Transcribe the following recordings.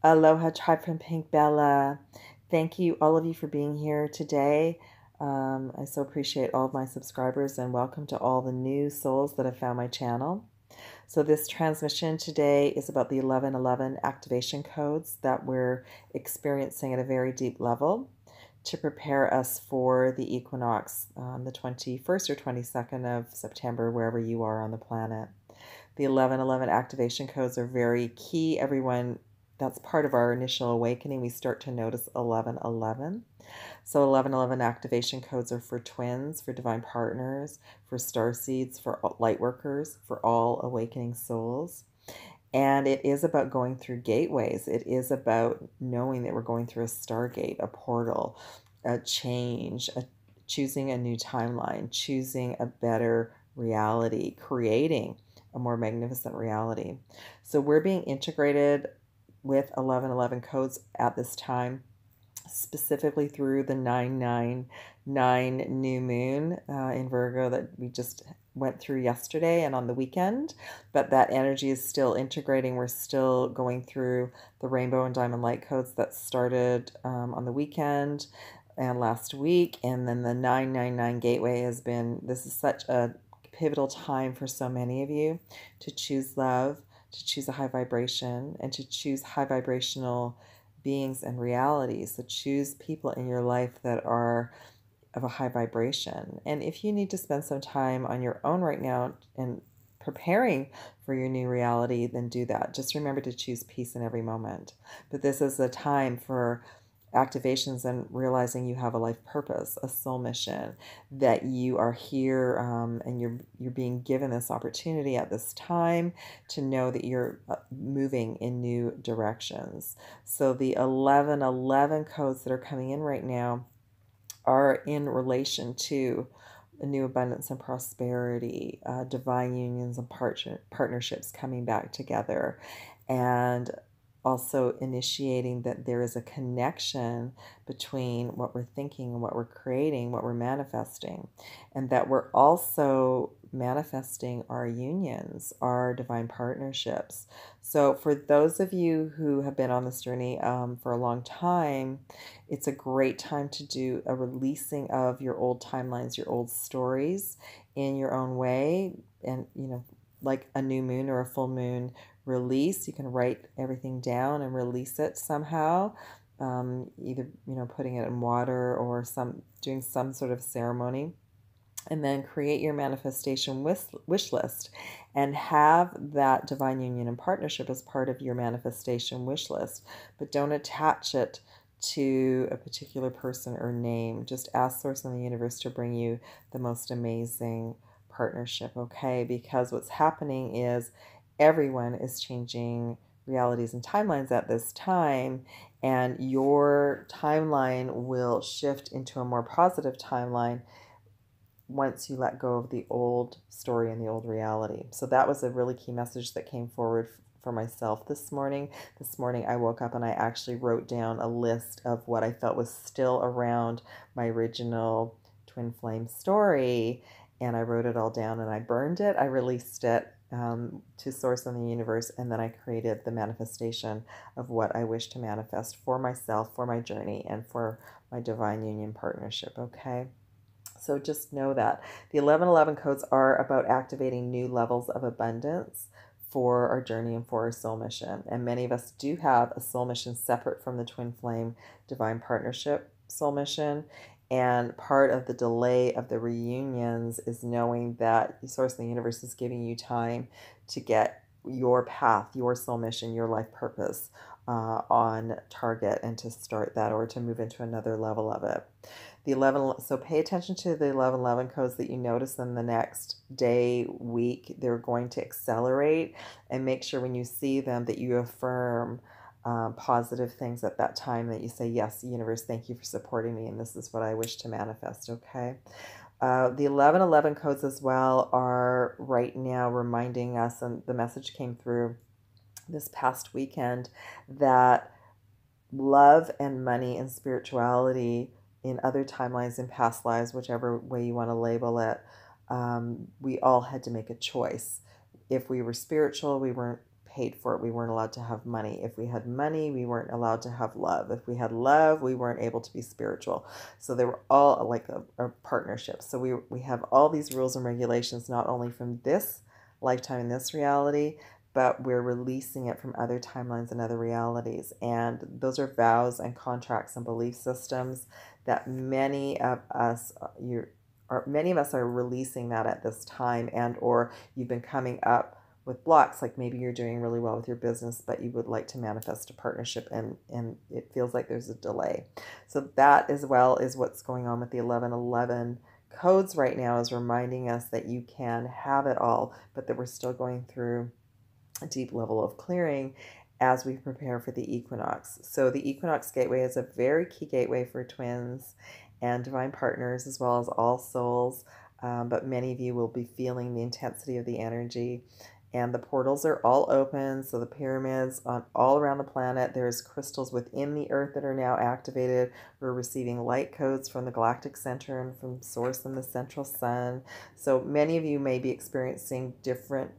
Aloha tribe from Pink Bella. Thank you, all of you, for being here today. I so appreciate all of my subscribers, and welcome to all the new souls that have found my channel. So this transmission today is about the 1111 activation codes that we're experiencing at a very deep level to prepare us for the equinox on the 21st or 22nd of September, wherever you are on the planet. The 1111 activation codes are very key. Everyone, that's part of our initial awakening. We start to notice 1111. So 1111 activation codes are for twins, for divine partners, for starseeds, for light workers, for all awakening souls. And it is about going through gateways. It is about knowing that we're going through a stargate, a portal, a change, choosing a new timeline, choosing a better reality, creating a more magnificent reality. So we're being integrated with 1111 codes at this time, specifically through the 999 new moon in Virgo that we just went through yesterday and on the weekend. But that energy is still integrating. We're still going through the rainbow and diamond light codes that started on the weekend and last week. And then the 999 gateway has been, this is such a pivotal time for so many of you to choose love, to choose a high vibration, and to choose high vibrational beings and realities. So choose people in your life that are of a high vibration. And if you need to spend some time on your own right now and preparing for your new reality, then do that. Just remember to choose peace in every moment. But this is a time for activations and realizing you have a life purpose, a soul mission, that you are here and you're being given this opportunity at this time to know that you're moving in new directions. So the 1111 codes that are coming in right now are in relation to a new abundance and prosperity, divine unions and partnerships coming back together, and also initiating that there is a connection between what we're thinking and what we're creating, what we're manifesting, and that we're also manifesting our unions, our divine partnerships. So for those of you who have been on this journey for a long time, it's a great time to do a releasing of your old timelines, your old stories in your own way. And, like a new moon or a full moon release, you can write everything down and release it somehow, either putting it in water or doing some sort of ceremony, and then create your manifestation wish list and have that divine union and partnership as part of your manifestation wish list. But don't attach it to a particular person or name. Just ask Source in the universe to bring you the most amazing partnership, okay? Because what's happening is everyone is changing realities and timelines at this time, and your timeline will shift into a more positive timeline once you let go of the old story and the old reality. So that was a really key message that came forward for myself this morning. This morning I woke up and I actually wrote down a list of what I felt was still around my original twin flame story, and I wrote it all down and I burned it. I released it to Source in the universe, and then I created the manifestation of what I wish to manifest for myself, for my journey, and for my divine union partnership, okay? So just know that the 1111 codes are about activating new levels of abundance for our journey and for our soul mission. And many of us do have a soul mission separate from the twin flame divine partnership soul mission. And part of the delay of the reunions is knowing that the Source of the universe is giving you time to get your path, your soul mission, your life purpose on target, and to start that or to move into another level of it. So pay attention to the 1111 codes that you notice in the next day, week. They're going to accelerate, and make sure when you see them that you affirm positive things at that time, that you say, yes, universe, thank you for supporting me, and this is what I wish to manifest, okay? The 1111 codes as well are right now reminding us, and the message came through this past weekend, that love and money and spirituality in other timelines, in past lives, whichever way you want to label it, we all had to make a choice. If we were spiritual, we weren't paid for it, we weren't allowed to have money. If we had money, we weren't allowed to have love. If we had love, we weren't able to be spiritual. So they were all like a partnership. So we have all these rules and regulations, not only from this lifetime in this reality, but we're releasing it from other timelines and other realities. And those are vows and contracts and belief systems that many of us are releasing that at this time, and or you've been coming up with blocks, like maybe you're doing really well with your business, but you would like to manifest a partnership and it feels like there's a delay. So that as well is what's going on with the 1111 codes right now, is reminding us that you can have it all, but that we're still going through a deep level of clearing as we prepare for the equinox. So the equinox gateway is a very key gateway for twins and divine partners, as well as all souls. But many of you will be feeling the intensity of the energy. And the portals are all open, so the pyramids on all around the planet. There's crystals within the earth that are now activated. We're receiving light codes from the galactic center and from source and the central sun. So many of you may be experiencing different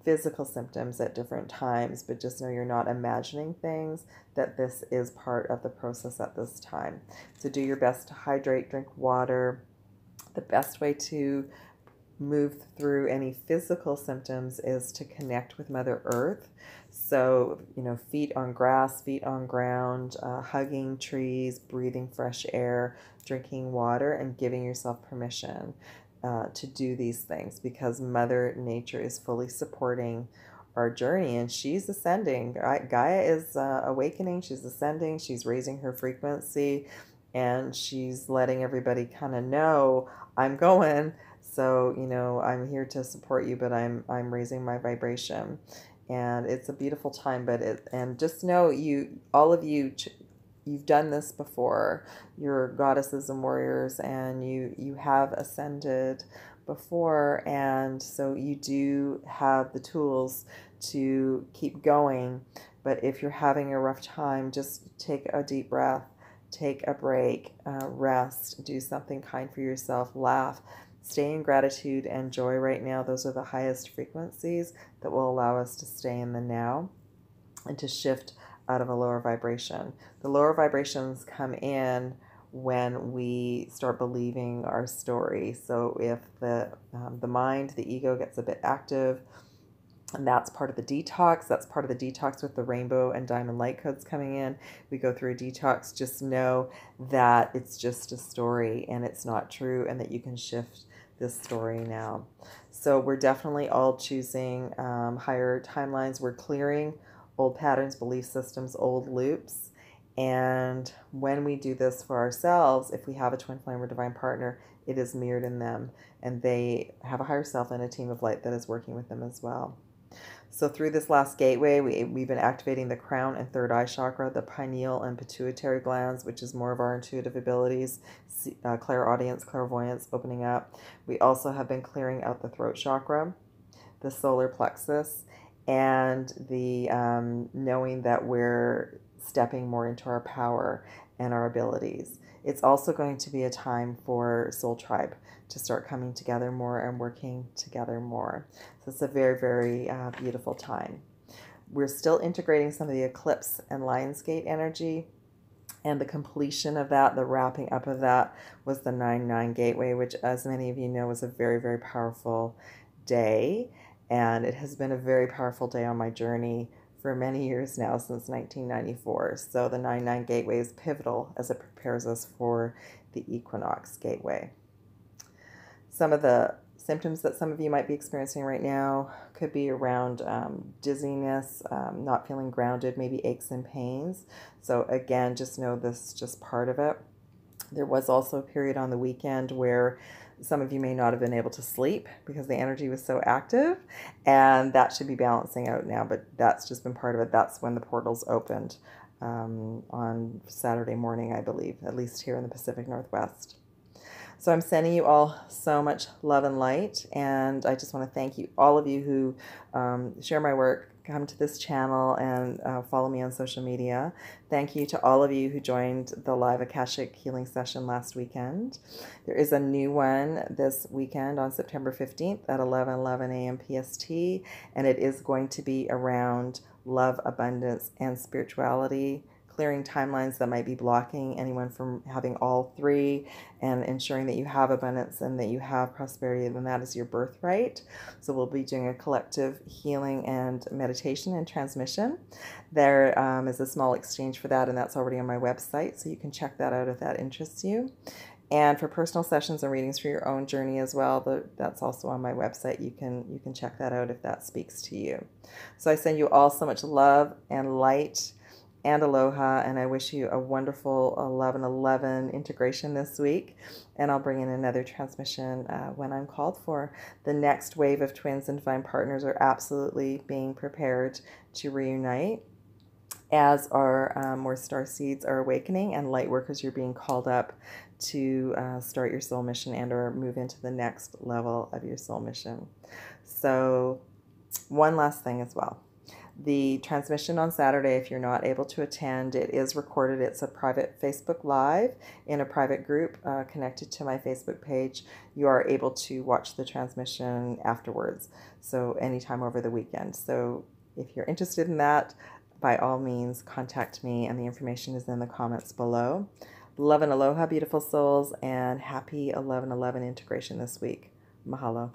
physical symptoms at different times, but just know you're not imagining things, that this is part of the process at this time. So do your best to hydrate, drink water. The best way to move through any physical symptoms is to connect with Mother Earth. So, feet on grass, feet on ground, hugging trees, breathing fresh air, drinking water, and giving yourself permission to do these things, because Mother Nature is fully supporting our journey, and she's ascending. Gaia is awakening, she's ascending, she's raising her frequency, and she's letting everybody kind of know, I'm going. So, I'm here to support you, but I'm raising my vibration. And it's a beautiful time, and just know all of you, you've done this before. You're goddesses and warriors, and you have ascended before, and so you do have the tools to keep going. But if you're having a rough time, just take a deep breath, take a break, rest, do something kind for yourself, laugh. Stay in gratitude and joy right now. Those are the highest frequencies that will allow us to stay in the now and to shift out of a lower vibration. The lower vibrations come in when we start believing our story. So if the mind, the ego gets a bit active, and that's part of the detox. That's part of the detox with the rainbow and diamond light codes coming in. We go through a detox. Just know that it's just a story and it's not true, and that you can shift this story now. So we're definitely all choosing higher timelines. We're clearing old patterns, belief systems, old loops. And when we do this for ourselves, if we have a twin flame or divine partner, it is mirrored in them, and they have a higher self and a team of light that is working with them as well. So through this last gateway, we've been activating the crown and third eye chakra, the pineal and pituitary glands, which is more of our intuitive abilities, clairaudience, clairvoyance opening up. We also have been clearing out the throat chakra, the solar plexus, and the knowing that we're stepping more into our power and our abilities. It's also going to be a time for Soul Tribe to start coming together more and working together more. So it's a very, very beautiful time. We're still integrating some of the eclipse and Lionsgate energy, and the completion of that, the wrapping up of that, was the 9-9 gateway, which, as many of you know, was a very, very powerful day. And it has been a very powerful day on my journey for many years now, since 1994. So the 9-9 gateway is pivotal as it prepares us for the equinox gateway. Some of the symptoms that some of you might be experiencing right now could be around dizziness, not feeling grounded, maybe aches and pains. So again, just know this is just part of it. There was also a period on the weekend where some of you may not have been able to sleep because the energy was so active, and that should be balancing out now, but that's just been part of it. That's when the portals opened on Saturday morning, I believe, at least here in the Pacific Northwest. So I'm sending you all so much love and light, and I just want to thank you, all of you who share my work, come to this channel and follow me on social media. Thank you to all of you who joined the live Akashic healing session last weekend. There is a new one this weekend on September 15th at 11:11 a.m. PST, and it is going to be around love, abundance, and spirituality, clearing timelines that might be blocking anyone from having all three, and ensuring that you have abundance and that you have prosperity, and that is your birthright. So we'll be doing a collective healing and meditation and transmission. There is a small exchange for that, and that's already on my website, so you can check that out if that interests you. And for personal sessions and readings for your own journey as well, that's also on my website. You can check that out if that speaks to you. So I send you all so much love and light and aloha, and I wish you a wonderful 11/11 integration this week, and I'll bring in another transmission when I'm called for. The next wave of twins and divine partners are absolutely being prepared to reunite, as are more star seeds are awakening, and light workers, you're being called up to start your soul mission and or move into the next level of your soul mission. So one last thing as well. The transmission on Saturday, if you're not able to attend, it is recorded. It's a private Facebook Live in a private group connected to my Facebook page. You are able to watch the transmission afterwards, so anytime over the weekend. So if you're interested in that, by all means, contact me, and the information is in the comments below. Love and aloha, beautiful souls, and happy 11/11 integration this week. Mahalo.